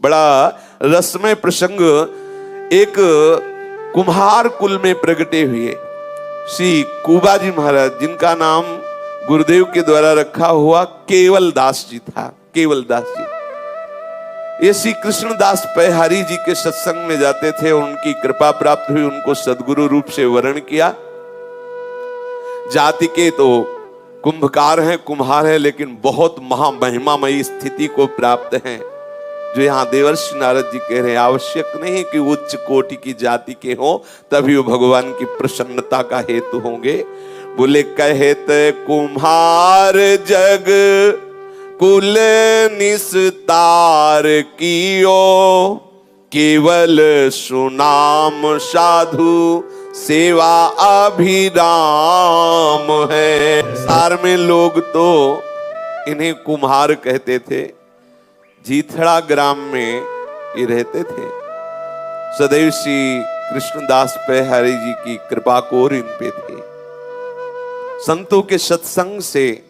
बड़ा रसमय प्रसंग एक कुम्हार कुल में प्रगटे हुए श्री कुबाजी महाराज, जिनका नाम गुरुदेव के द्वारा रखा हुआ केवल दास जी था। केवल दास जी ये श्री कृष्णदास पैहारी जी के सत्संग में जाते थे, उनकी कृपा प्राप्त हुई, उनको सद्गुरु रूप से वर्ण किया। जाति के तो कुंभकार हैं, कुम्हार है, लेकिन बहुत महामहिमामयी स्थिति को प्राप्त हैं, जो यहाँ देवर्षि नारद जी कह रहे हैं। आवश्यक नहीं कि उच्च कोटि की जाति के हो तभी वो भगवान की प्रसन्नता का हेतु होंगे। बोले कहते कुम्हार जग कुल निस्तार कियो, केवल सुनाम साधु सेवा अभिराम है। सार में लोग तो इन्हें कुम्हार कहते थे। जीथड़ा ग्राम में ये रहते थे। सदैव श्री कृष्णदास पैहारी जी की कृपा कोर इन पे थे। संतों के सत्संग से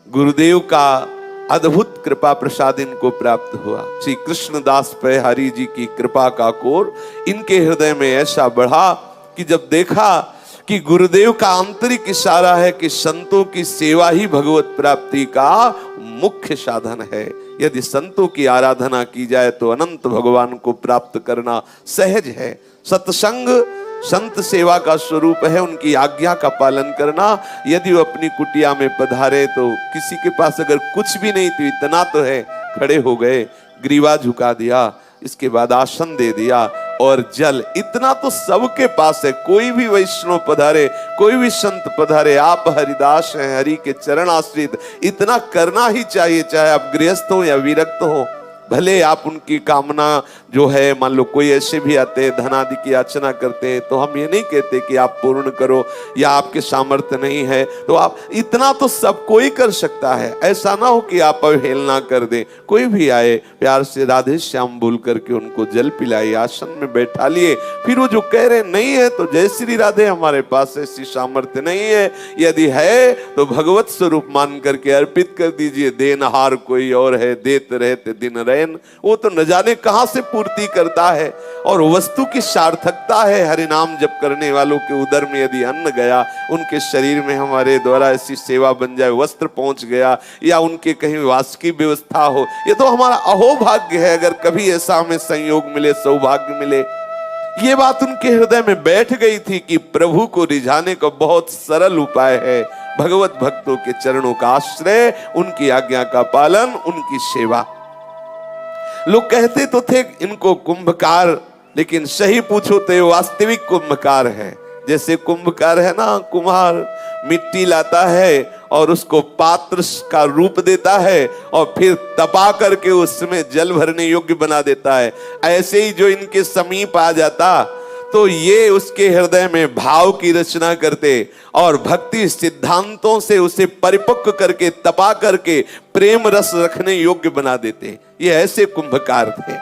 गुरुदेव का अद्भुत कृपा प्रसाद इनको प्राप्त हुआ। श्री कृष्णदास पैहारी जी की कृपा का कोर इनके हृदय में ऐसा बढ़ा कि जब देखा कि गुरुदेव का आंतरिक इशारा है कि संतों की सेवा ही भगवत प्राप्ति का मुख्य साधन है। यदि संतों की आराधना की जाए तो अनंत भगवान को प्राप्त करना सहज है। सत्संग संत सेवा का स्वरूप है, उनकी आज्ञा का पालन करना। यदि वो अपनी कुटिया में पधारे तो किसी के पास अगर कुछ भी नहीं तो इतना तो है, खड़े हो गए, ग्रीवा झुका दिया, इसके बाद आसन दे दिया और जल, इतना तो सबके पास है। कोई भी वैष्णव पधारे, कोई भी संत पधारे, आप हरिदास हैं, हरि के चरण आश्रित, इतना करना ही चाहिए। चाहे आप गृहस्थ हो या विरक्त हो, भले आप उनकी कामना जो है, मान लो कोई ऐसे भी आते हैं धनादि की याचना करते हैं, तो हम ये नहीं कहते कि आप पूर्ण करो या आपके सामर्थ्य नहीं है तो आप, इतना तो सब कोई कर सकता है। ऐसा ना हो कि आप अवहेलना कर दें। कोई भी आए प्यार से राधे श्याम बोल करके उनको जल पिलाइए, आसन में बैठा लिए। फिर वो जो कह रहे नहीं है तो जय श्री राधे, हमारे पास ऐसी सामर्थ्य नहीं है, यदि है तो भगवत स्वरूप मान करके अर्पित कर दीजिए। देनहार कोई और है, देते रहते दिन वो तो न जाने कहां से पूर्ति करता है। और वस्तु की सार्थकता है, हरि नाम जप करने वालों के उदर में यदि अन्न गया, उनके शरीर में हमारे द्वारा ऐसी सेवा बन जाए, वस्त्र पहुंच गया या उनके कहीं वास की व्यवस्था हो, ये तो हमारा अहोभाग्य है। अगर कभी ऐसा हमें संयोग मिले, सौभाग्य मिले। ये बात उनके हृदय में बैठ गई थी कि प्रभु को रिझाने का बहुत सरल उपाय है भगवत भक्तों के चरणों का आश्रय, उनकी आज्ञा का पालन, उनकी सेवा। लोग कहते तो थे इनको कुंभकार, लेकिन सही पूछो तो ये वास्तविक कुंभकार है। जैसे कुंभकार है ना, कुम्हार मिट्टी लाता है और उसको पात्र का रूप देता है और फिर तपा करके उसमें जल भरने योग्य बना देता है। ऐसे ही जो इनके समीप आ जाता तो ये उसके हृदय में भाव की रचना करते और भक्ति सिद्धांतों से उसे परिपक्व करके, तपा करके प्रेम रस रखने योग्य बना देते। ये ऐसे कुंभकार थे।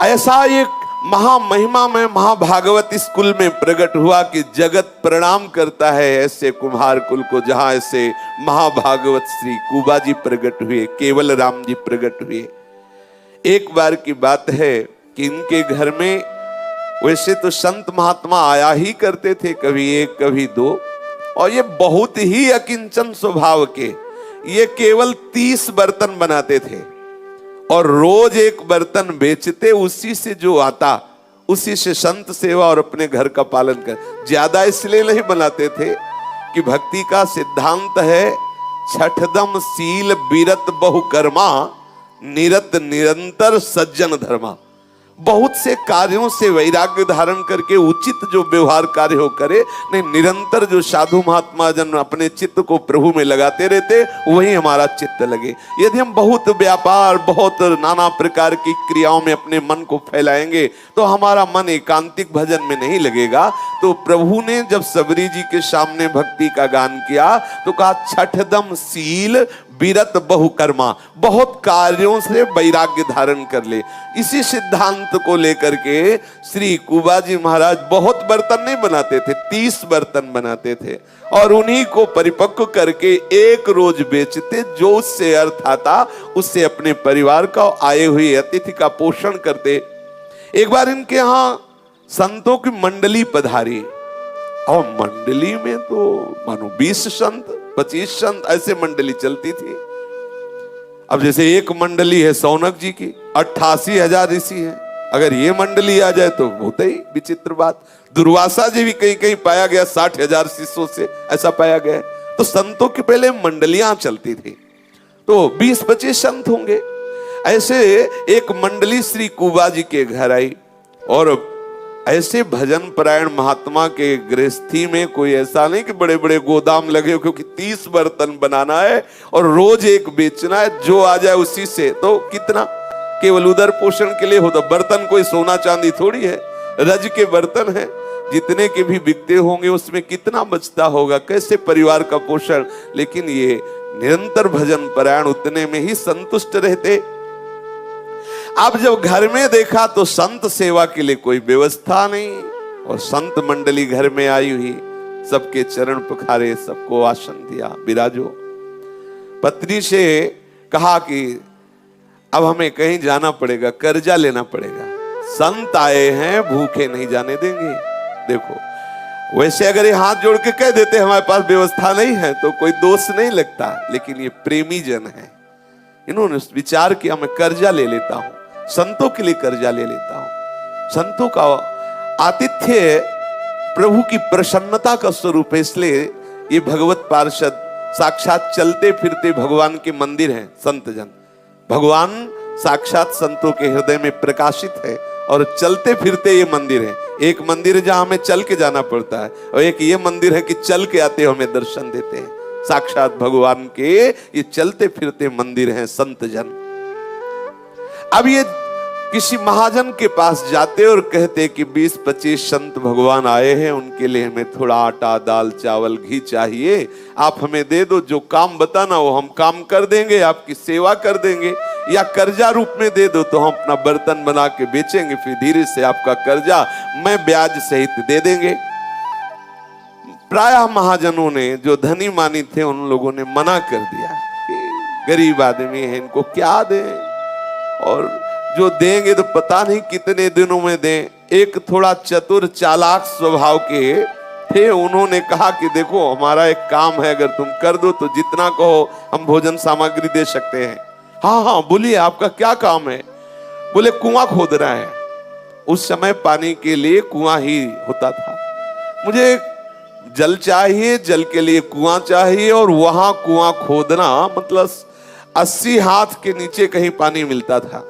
ऐसा एक महामहिमा में महाभागवत इस कुल में प्रकट हुआ कि जगत प्रणाम करता है ऐसे कुम्हार कुल को, जहां ऐसे महाभागवत श्री कुबाजी प्रकट हुए, केवल राम जी प्रकट हुए। एक बार की बात है कि इनके घर में वैसे तो संत महात्मा आया ही करते थे, कभी एक कभी दो, और ये बहुत ही अकिंचन स्वभाव के। ये केवल 30 बर्तन बनाते थे और रोज एक बर्तन बेचते, उसी से जो आता उसी से संत सेवा और अपने घर का पालन कर। ज्यादा इसलिए नहीं बनाते थे कि भक्ति का सिद्धांत है छठदम सील बिरत बहुकर्मा, निरत निरंतर सज्जन धर्मा। बहुत से कार्यों से वैराग्य धारण करके उचित जो व्यवहार कार्य हो करे, नहीं निरंतर जो साधु महात्मा जन अपने चित्त को प्रभु में लगाते रहते, वही हमारा चित्त लगे। यदि हम बहुत व्यापार, बहुत नाना प्रकार की क्रियाओं में अपने मन को फैलाएंगे तो हमारा मन एकांतिक भजन में नहीं लगेगा। तो प्रभु ने जब सबरी जी के सामने भक्ति का गान किया तो कहा छठदम सील विरत बहुकर्मा, बहुत कार्यों से वैराग्य धारण कर ले। इसी सिद्धांत को लेकर के श्री कुबाजी महाराज बहुत बर्तन नहीं बनाते थे, 30 बर्तन बनाते थे और उन्हीं को परिपक्व करके एक रोज बेचते। जो उससे अर्थ आता उससे अपने परिवार का, आए हुए अतिथि का पोषण करते। एक बार इनके यहां संतों की मंडली पधारी और मंडली में तो मानो 20 संत 25 संत ऐसे मंडली चलती थी। अब जैसे एक मंडली है सौनक जी की, 88,000 ऋषि हैं, अगर ये मंडली आ जाए तो होता ही विचित्र बात। दुर्वासा जी भी कहीं कहीं पाया गया 60,000 शिष्यों से, ऐसा पाया गया। तो संतों की पहले मंडलियां चलती थी, तो 20-25 संत होंगे। ऐसे एक मंडली श्री कुबाजी के घर आई और ऐसे भजन परायण महात्मा के गृहस्थी में कोई ऐसा नहीं कि बड़े बड़े गोदाम लगे, क्योंकि 30 बर्तन बनाना है और रोज एक बेचना है, जो आ जाए उसी से। तो कितना केवल उदर पोषण के लिए होता, बर्तन कोई सोना चांदी थोड़ी है, रज के बर्तन है, जितने के भी बिकते होंगे उसमें कितना बचता होगा, कैसे परिवार का पोषण। लेकिन ये निरंतर भजन परायण उतने में ही संतुष्ट रहते। अब जब घर में देखा तो संत सेवा के लिए कोई व्यवस्था नहीं और संत मंडली घर में आई हुई, सबके चरण पखारे, सबको आसन दिया, विराजो। पत्नी से कहा कि अब हमें कहीं जाना पड़ेगा, कर्जा लेना पड़ेगा, संत आए हैं, भूखे नहीं जाने देंगे। देखो वैसे अगर ये हाथ जोड़ के कह देते हमारे पास व्यवस्था नहीं है तो कोई दोष नहीं लगता, लेकिन ये प्रेमी जन है, इन्होंने विचार किया मैं कर्जा ले लेता हूं, संतों के लिए कर्जा ले लेता हूं। संतों का आतिथ्य प्रभु की प्रसन्नता का स्वरूप है, इसलिए ये भगवत पार्षद साक्षात चलते फिरते भगवान के मंदिर हैं। संत जन भगवान साक्षात संतों के हृदय में प्रकाशित है और चलते फिरते ये मंदिर है। एक मंदिर है जहां हमें चल के जाना पड़ता है और एक ये मंदिर है कि चल के आते हमें दर्शन देते हैं। साक्षात भगवान के ये चलते फिरते मंदिर हैं संत जन। अब ये किसी महाजन के पास जाते और कहते कि 20-25 संत भगवान आए हैं, उनके लिए हमें थोड़ा आटा दाल चावल घी चाहिए, आप हमें दे दो, जो काम बताना वो हम काम कर देंगे, आपकी सेवा कर देंगे, या कर्जा रूप में दे दो तो हम अपना बर्तन बना के बेचेंगे, फिर धीरे से आपका कर्जा मैं ब्याज सहित दे देंगे। प्रायः महाजनों ने, जो धनी मानी थे, उन लोगों ने मना कर दिया कि गरीब आदमी है, इनको क्या दें, और जो देंगे तो पता नहीं कितने दिनों में दें। एक थोड़ा चतुर चालाक स्वभाव के थे, उन्होंने कहा कि देखो हमारा एक काम है, अगर तुम कर दो तो जितना कहो हम भोजन सामग्री दे सकते हैं। हाँ हाँ बोलिए आपका क्या काम है? बोले कुआं खोदना है। उस समय पानी के लिए कुआं ही होता था। मुझे जल चाहिए, जल के लिए कुआं चाहिए, और वहां कुआं खोदना मतलब 80 हाथ के नीचे कहीं पानी मिलता था।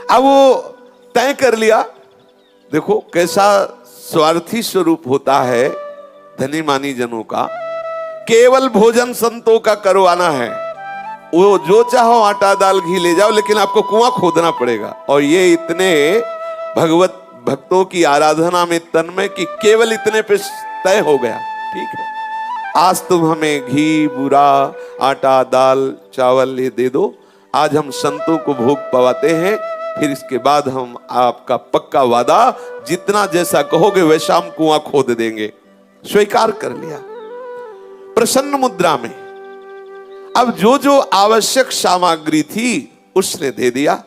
अब वो तय कर लिया। देखो कैसा स्वार्थी स्वरूप होता है धनी मानी जनों का। केवल भोजन संतों का करवाना है, वो जो चाहो आटा दाल घी ले जाओ, लेकिन आपको कुआं खोदना पड़ेगा। और ये इतने भगवत भक्तों की आराधना में तन्मय कि केवल इतने पे तय हो गया, ठीक है आज तुम हमें घी बूरा आटा दाल चावल ये दे दो, आज हम संतों को भोग पवाते हैं, फिर इसके बाद हम आपका पक्का वादा जितना जैसा कहोगे वैसा हम कुआं खोद देंगे। स्वीकार कर लिया प्रसन्न मुद्रा में। अब जो जो आवश्यक सामग्री थी उसने दे दिया।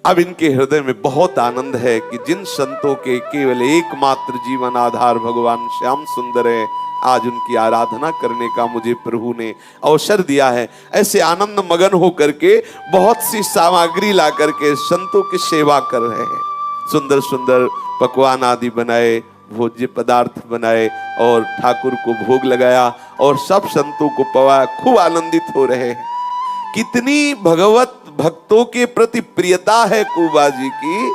अब इनके हृदय में बहुत आनंद है कि जिन संतों के केवल एकमात्र जीवन आधार भगवान श्याम सुंदर है, आज उनकी आराधना करने का मुझे प्रभु ने अवसर दिया है। ऐसे आनंद मगन हो करके बहुत सी सामग्री ला करके संतों की सेवा कर रहे हैं। सुंदर सुंदर पकवान आदि बनाए, भोज्य पदार्थ बनाए और ठाकुर को भोग लगाया और सब संतों को पवाया। खूब आनंदित हो रहे हैं। कितनी भगवत भक्तों के प्रति प्रियता है कुबाजी की।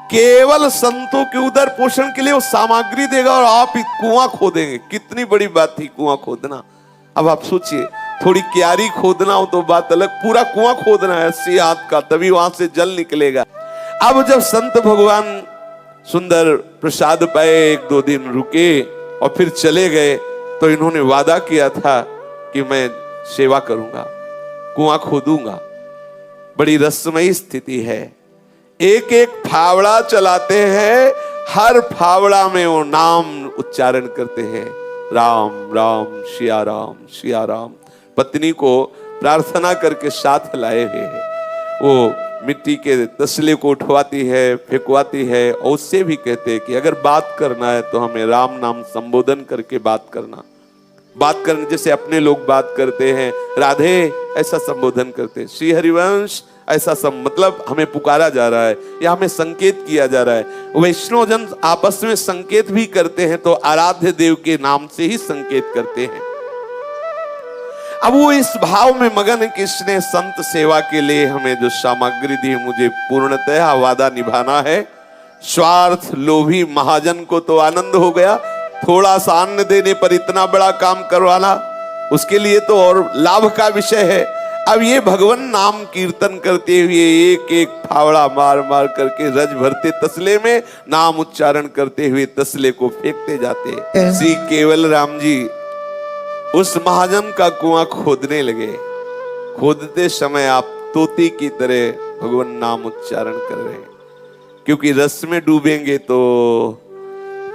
केवल संतों के उदर पोषण के लिए वो सामग्री देगा और आप ही कुआं खोदेंगे। कितनी बड़ी बात थी कुआं खोदना। अब आप सोचिए, थोड़ी क्यारी खोदना हो तो बात अलग, पूरा कुआं खोदना है 80 हाथ का, तभी वहां से जल निकलेगा। अब जब संत भगवान सुंदर प्रसाद पाए, 1-2 दिन रुके और फिर चले गए, तो इन्होंने वादा किया था कि मैं सेवा करूंगा, कुआं खोदूंगा। बड़ी रसमयी स्थिति है। एक एक फावड़ा चलाते हैं, हर फावड़ा में वो नाम उच्चारण करते हैं, राम राम सिया राम सिया राम। पत्नी को प्रार्थना करके साथ लाए हुए हैं। वो मिट्टी के तसले को उठवाती है, फेंकवाती है, और उससे भी कहते हैं कि अगर बात करना है तो हमें राम नाम संबोधन करके बात करना। बात करने जैसे अपने लोग बात करते हैं, राधे ऐसा संबोधन करते हैं, श्री हरिवंश ऐसा सब, मतलब हमें पुकारा जा रहा है या हमें संकेत किया जा रहा है। वैष्णव जन आपस में संकेत भी करते हैं तो आराध्य देव के नाम से ही संकेत करते हैं। अब वो इस भाव में मगन है कि इसने संत सेवा के लिए हमें जो सामग्री दी, मुझे पूर्णतः वादा निभाना है। स्वार्थ लोभी महाजन को तो आनंद हो गया, थोड़ा सा अन्न देने पर इतना बड़ा काम करवाना, उसके लिए तो और लाभ का विषय है। अब ये भगवान नाम कीर्तन करते हुए एक एक फावड़ा मार मार करके रज भरते तसले में, नाम उच्चारण करते हुए तसले को फेंकते जाते। श्री केवल राम जी उस महाजन का कुआं खोदने लगे। खोदते समय आप तोते की तरह भगवान नाम उच्चारण कर रहे हैं, क्योंकि रस में डूबेंगे तो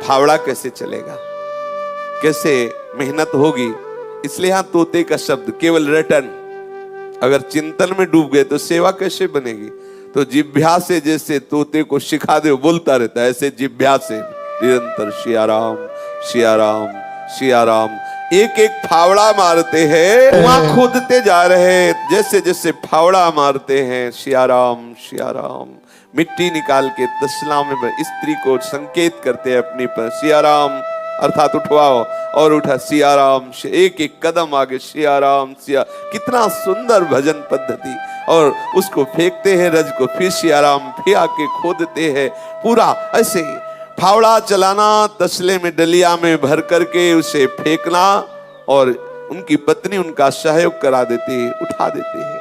फावड़ा कैसे चलेगा, कैसे मेहनत होगी। इसलिए यहां तोते का शब्द केवल रटन। अगर चिंतन में डूब गए तो सेवा कैसे बनेगी। तो जिभ्या से जैसे तोते को सिखा दे बोलता रहता है, ऐसे जिभ्या से निरंतर सिया राम सिया राम सिया राम। एक एक फावड़ा मारते हैं, कुआं खोदते जा रहे हैं, जैसे जैसे फावड़ा मारते हैं सिया राम सिया राम। मिट्टी निकाल के तसला में स्त्री को संकेत करते हैं अपनी पर, सिया राम अर्थात उठवाओ, और उठा सिया राम। एक एक कदम आगे सिया राम सिया। कितना सुंदर भजन पद्धति। और उसको फेंकते हैं रज को, फिर सिया राम, फिर आके खोदते हैं। पूरा ऐसे फावड़ा चलाना, तसले में डलिया में भर करके उसे फेंकना, और उनकी पत्नी उनका सहयोग करा देती है, उठा देते हैं।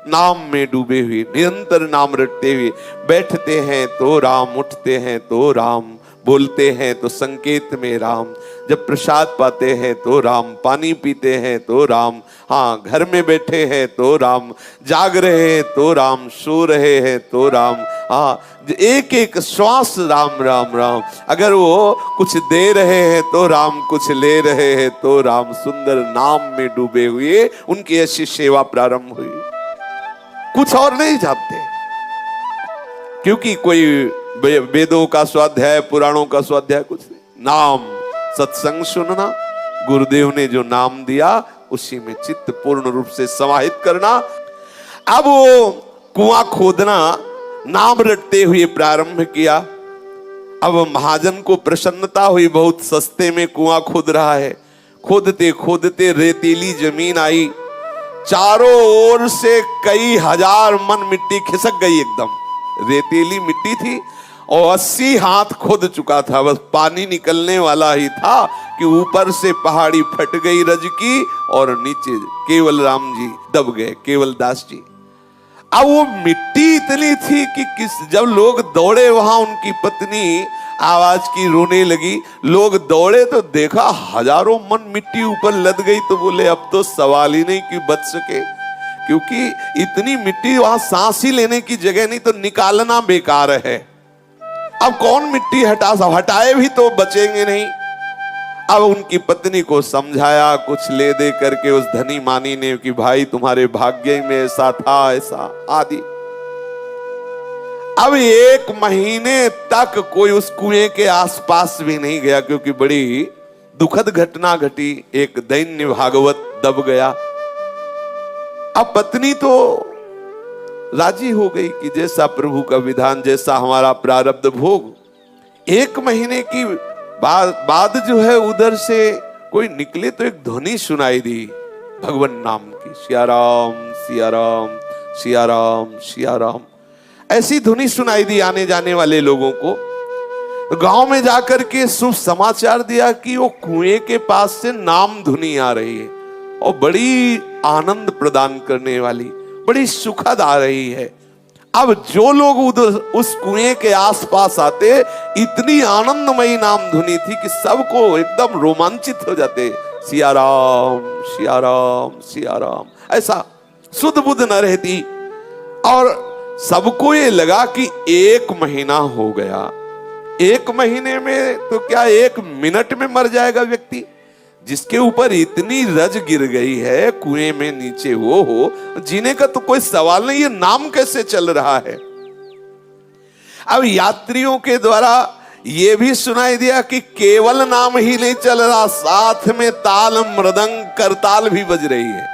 नाम में डूबे हुए निरंतर नाम रटते हुए बैठते हैं तो राम, उठते हैं तो राम, बोलते हैं तो संकेत में राम, जब प्रसाद पाते हैं तो राम, पानी पीते हैं तो राम, हाँ घर में बैठे हैं तो राम, जाग रहे हैं तो राम, सो रहे हैं तो राम, हाँ एक एक श्वास राम राम राम। अगर वो कुछ दे रहे हैं तो राम, कुछ ले रहे हैं तो राम। सुंदर नाम में डूबे हुए उनकी ऐसी सेवा प्रारंभ हुई। कुछ और नहीं जानते, क्योंकि कोई वेदों का स्वाध्याय, पुराणों का स्वाध्याय कुछ नहीं। नाम, सत्संग सुनना, गुरुदेव ने जो नाम दिया उसी में चित्त पूर्ण रूप से समाहित करना। अब वो कुआं खोदना नाम रटते हुए प्रारंभ किया। अब महाजन को प्रसन्नता हुई, बहुत सस्ते में कुआं खोद रहा है। खोदते खोदते रेतीली जमीन आई, चारों ओर से कई हजार मन मिट्टी खिसक गई। एकदम रेतीली मिट्टी थी और 80 हाथ खोद चुका था, बस पानी निकलने वाला ही था कि ऊपर से पहाड़ी फट गई रज की, और नीचे केवल राम जी दब गए, केवल दास जी। अब वो मिट्टी इतनी थी कि जब लोग दौड़े वहां, उनकी पत्नी आवाज की रोने लगी। लोग दौड़े तो देखा हजारों मन मिट्टी ऊपर लद गई, तो बोले अब तो सवाल ही नहीं कि बच सके, क्योंकि इतनी मिट्टी वहां सांस ही लेने की जगह नहीं, तो निकालना बेकार है। अब कौन मिट्टी हटा, सब हटाए भी तो बचेंगे नहीं। अब उनकी पत्नी को समझाया, कुछ ले दे करके उस धनी मानी ने कि भाई तुम्हारे भाग्य में ऐसा था, ऐसा आदि। अब 1 महीने तक कोई उस कुएं के आसपास भी नहीं गया, क्योंकि बड़ी दुखद घटना घटी। एक दैन्य भागवत दब गया। अब पत्नी तो राजी हो गई कि जैसा प्रभु का विधान, जैसा हमारा प्रारब्ध भोग। 1 महीने की बाद जो है उधर से कोई निकले तो एक ध्वनि सुनाई दी भगवान नाम की, सिया राम सिया राम सिया राम सिया राम। ऐसी ध्वनि सुनाई दी आने जाने वाले लोगों को। तो गांव में जाकर के शुभ समाचार दिया कि वो कुएं के पास से नाम धुनी आ रही है, और बड़ी आनंद प्रदान करने वाली, बड़ी सुखद आ रही है। अब जो लोग उधर उस कुएं के आसपास आते, इतनी आनंदमयी नाम धुनी थी कि सबको एकदम रोमांचित हो जाते, सिया राम सिया राम सिया राम, ऐसा सुध बुध न रहती। और सबको ये लगा कि 1 महीना हो गया। 1 महीने में तो क्या 1 मिनट में मर जाएगा व्यक्ति, जिसके ऊपर इतनी रज गिर गई है, कुएं में नीचे वो हो, जीने का तो कोई सवाल नहीं, ये नाम कैसे चल रहा है। अब यात्रियों के द्वारा ये भी सुनाई दिया कि केवल नाम ही नहीं चल रहा, साथ में ताल मृदंग करताल भी बज रही है।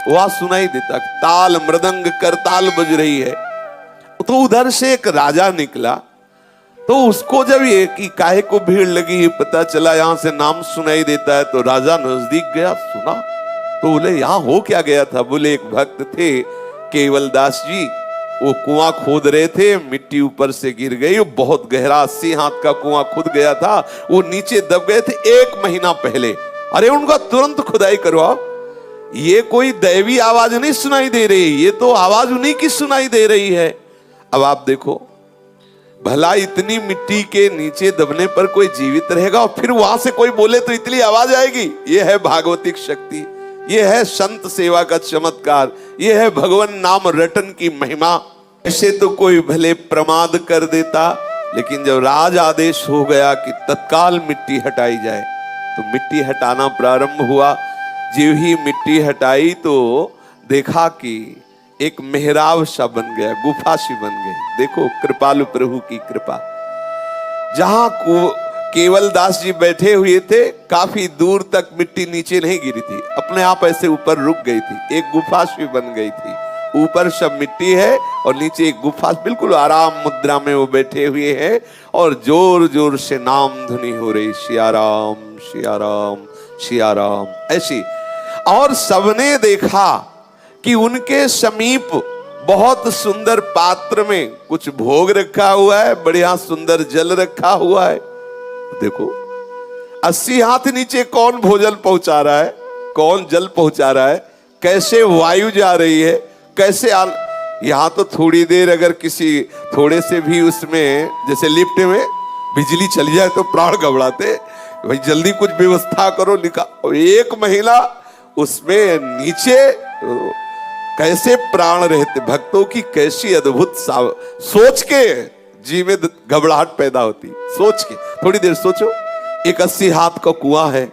वह सुनाई देता ताल मृदंग करताल बज रही है। तो उधर से एक राजा निकला, तो उसको जब ये कि काहे को भीड़ लगी पता चला, यहां से नाम सुनाई देता है, तो राजा नजदीक गया, सुना। तो बोले यहां हो क्या गया था? बोले एक भक्त थे केवल दास जी, वो कुआं खोद रहे थे, मिट्टी ऊपर से गिर गई, वो बहुत गहरा 80 हाथ का कुआं खुद गया था, वो नीचे दब गए थे 1 महीना पहले। अरे उनका तुरंत खुदाई करवाओ। ये कोई दैवी आवाज नहीं सुनाई दे रही, ये तो आवाज उन्हीं की सुनाई दे रही है। अब आप देखो, भला इतनी मिट्टी के नीचे दबने पर कोई जीवित रहेगा, और फिर वहां से कोई बोले तो इतनी आवाज आएगी। ये है भागवतिक शक्ति, ये है संत सेवा का चमत्कार, ये है भगवान नाम रटन की महिमा। ऐसे तो कोई भले प्रमाद कर देता, लेकिन जब राज आदेश हो गया कि तत्काल मिट्टी हटाई जाए, तो मिट्टी हटाना प्रारंभ हुआ। जो ही मिट्टी हटाई तो देखा कि एक मेहराब सा बन गया, गुफा सी बन गई। देखो कृपालु प्रभु की कृपा। जहां केवल दास जी बैठे हुए थे, काफी दूर तक मिट्टी नीचे नहीं गिरी थी, अपने आप ऐसे ऊपर रुक गई थी, एक गुफा सी बन गई थी। ऊपर सब मिट्टी है और नीचे एक गुफा, बिल्कुल आराम मुद्रा में वो बैठे हुए हैं, और जोर जोर से नाम धुनी हो रही, सिया राम सिया राम सिया राम, ऐसी। और सबने देखा कि उनके समीप बहुत सुंदर पात्र में कुछ भोग रखा हुआ है, बढ़िया सुंदर जल रखा हुआ है। देखो 80 हाथ नीचे कौन भोजन पहुंचा रहा है, कौन जल पहुंचा रहा है, कैसे वायु जा रही है, कैसे यहां तो थोड़ी देर अगर किसी थोड़े से भी उसमें, जैसे लिफ्ट में बिजली चली जाए तो प्राण घबराते, भाई जल्दी कुछ व्यवस्था करो, लिखा। 1 महीना उसमें नीचे कैसे प्राण रहते, भक्तों की कैसी अद्भुत सोच के जी में घबराहट पैदा होती। सोच के थोड़ी देर सोचो, एक 80 हाथ का कुआं है,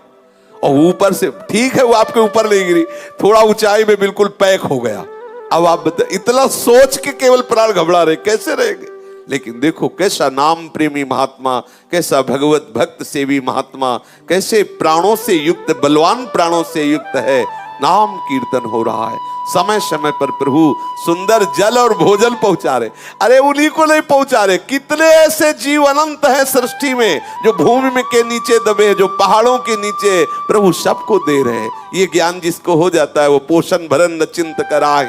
और ऊपर से, ठीक है वो आपके ऊपर नहीं गिरी, थोड़ा ऊंचाई में बिल्कुल पैक हो गया। अब आप बता, इतना सोच के केवल प्राण घबरा रहे, कैसे रहेंगे? लेकिन देखो कैसा नाम प्रेमी महात्मा, कैसा भगवत भक्त सेवी महात्मा, कैसे प्राणों से युक्त, बलवान प्राणों से युक्त है, नाम कीर्तन हो रहा है। समय समय पर प्रभु सुंदर जल और भोजन पहुंचा रहे। अरे उन्हीं को नहीं पहुंचा रहे, कितने ऐसे जीव अनंत है सृष्टि में, जो भूमि में के नीचे दबे, जो पहाड़ों के नीचे, प्रभु सबको दे रहे हैं। ये ज्ञान जिसको हो जाता है, वो पोषण भरन न चिंत कराई,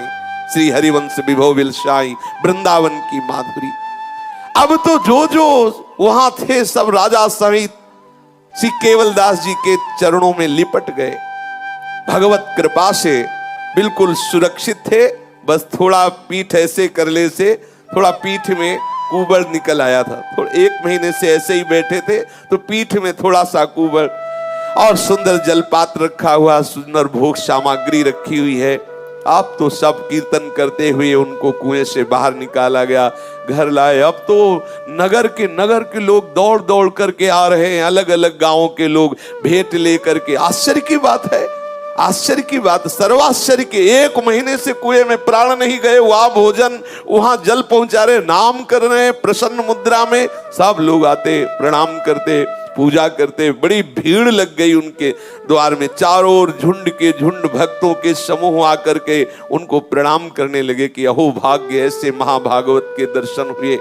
श्री हरिवंश विभव विलसाई, वृंदावन की माधुरी। अब तो जो जो वहां थे सब राजा सहित श्री केवल दास जी के चरणों में लिपट गए। भगवत कृपा से बिल्कुल सुरक्षित थे, बस थोड़ा पीठ ऐसे करले से थोड़ा पीठ में कुबड़ निकल आया था। 1 महीने से ऐसे ही बैठे थे, तो पीठ में थोड़ा सा कुबड़, और सुंदर जलपात्र रखा हुआ, सुंदर भोग सामग्री रखी हुई है। अब तो सब कीर्तन करते हुए उनको कुएं से बाहर निकाला गया, घर लाए। अब तो नगर के लोग दौड़ दौड़ करके आ रहे हैं, अलग अलग गांवों के लोग भेंट लेकर के। आश्चर्य की बात है, आश्चर्य की बात, सर्वाश्चर्य के 1 महीने से कुएं में प्राण नहीं गए, वहां भोजन, वहां जल पहुंचा रहे, नाम कर रहे, प्रसन्न मुद्रा में सब लोग आते, प्रणाम करते, पूजा करते। बड़ी भीड़ लग गई उनके द्वार में, चारों ओर झुंड के झुंड भक्तों के समूह आकर के उनको प्रणाम करने लगे कि अहो भाग्य, ऐसे महाभागवत के दर्शन हुए।